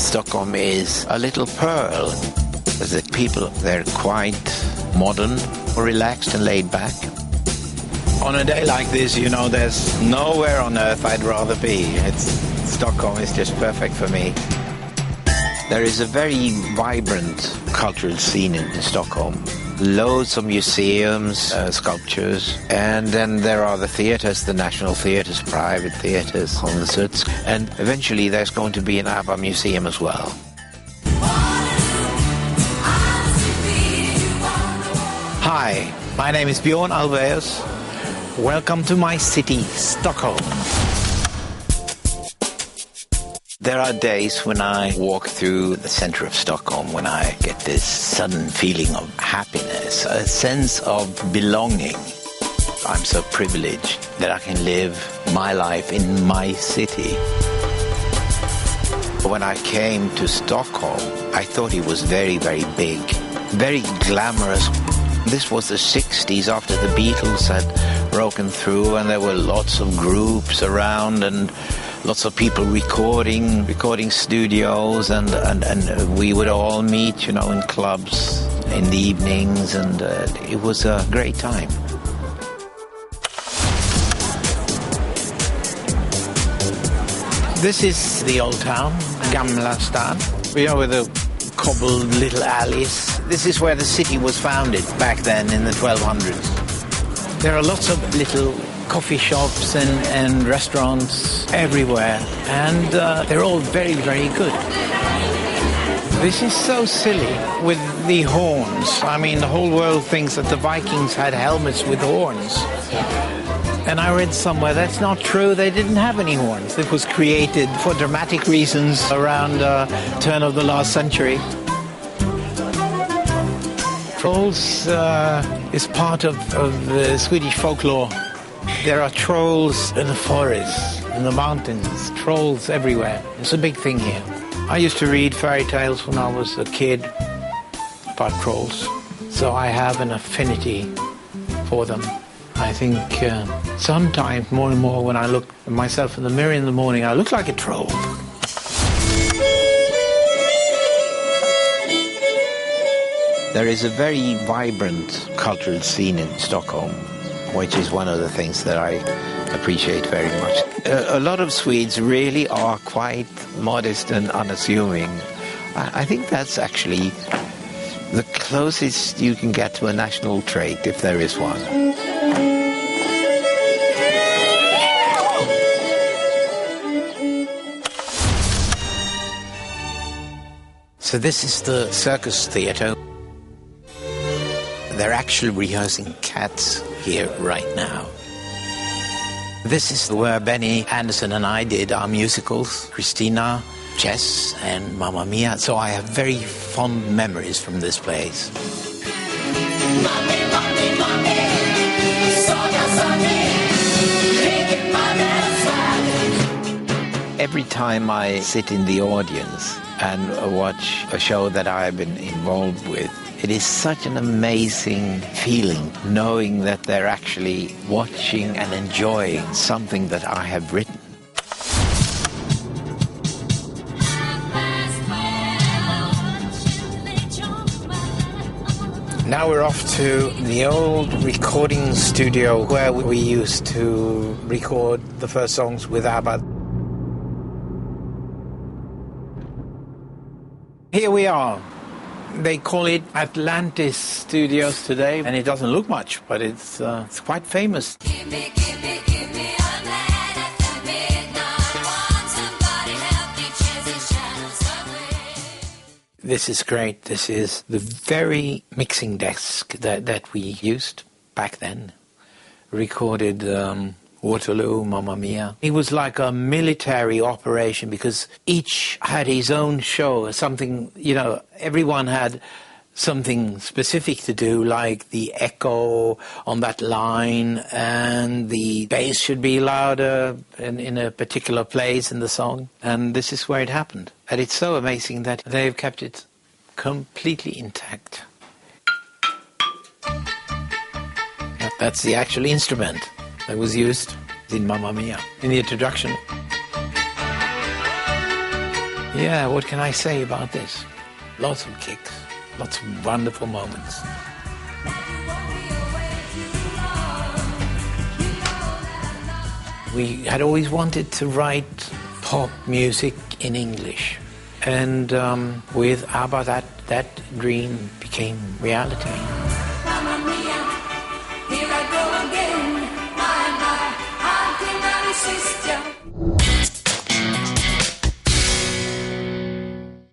Stockholm is a little pearl. The people, they're quite modern, relaxed and laid back. On a day like this, you know, there's nowhere on earth I'd rather be. Stockholm is just perfect for me. There is a very vibrant cultural scene in Stockholm. Loads of museums, sculptures, and then there are the theatres, the national theatres, private theatres, concerts, and eventually there's going to be an ABBA museum as well. Hi, my name is Bjorn Ulvaeus. Welcome to my city, Stockholm. There are days when I walk through the center of Stockholm when I get this sudden feeling of happiness, a sense of belonging. I'm so privileged that I can live my life in my city. When I came to Stockholm, I thought it was very, very big, very glamorous. This was the 60s after the Beatles had broken through, and there were lots of groups around and lots of people recording studios, and we would all meet, you know, in clubs in the evenings, and it was a great time. This is the old town, Gamla Stan. We are with the cobbled little alleys. This is where the city was founded back then in the 1200s. There are lots of little coffee shops and restaurants everywhere, and they're all very, very good. This is so silly with the horns. I mean, the whole world thinks that the Vikings had helmets with horns. And I read somewhere that's not true. They didn't have any horns. It was created for dramatic reasons around the turn of the last century. Trolls is part of the Swedish folklore. There are trolls in the forests, in the mountains, trolls everywhere. It's a big thing here. I used to read fairy tales when I was a kid about trolls, so I have an affinity for them. I think sometimes more and more when I look at myself in the mirror in the morning, I look like a troll. There is a very vibrant cultural scene in Stockholm, which is one of the things that I appreciate very much. A lot of Swedes really are quite modest and unassuming. I think that's actually the closest you can get to a national trait, if there is one. So this is the Circus Theatre. They're actually rehearsing Cats here right now. This is where Benny Andersson and I did our musicals, Christina, Chess, and Mamma Mia. So I have very fond memories from this place. Mommy, mommy, mommy, every time I sit in the audience and watch a show that I've been involved with, it is such an amazing feeling knowing that they're actually watching and enjoying something that I have written. Now we're off to the old recording studio where we used to record the first songs with ABBA. Here we are. They call it Atlantis Studios today, and it doesn't look much, but it's quite famous. This is great. This is the very mixing desk that we used back then. Recorded Waterloo, Mamma Mia. It was like a military operation because each had his own show, something, you know, everyone had something specific to do, like the echo on that line and the bass should be louder in a particular place in the song. And this is where it happened. And it's so amazing that they've kept it completely intact. That's the actual instrument that was used in Mamma Mia, in the introduction. Yeah, what can I say about this? Lots of kicks, lots of wonderful moments. We had always wanted to write pop music in English, and with ABBA that dream became reality. Mamma mia, here I go again. My, how can I resist you?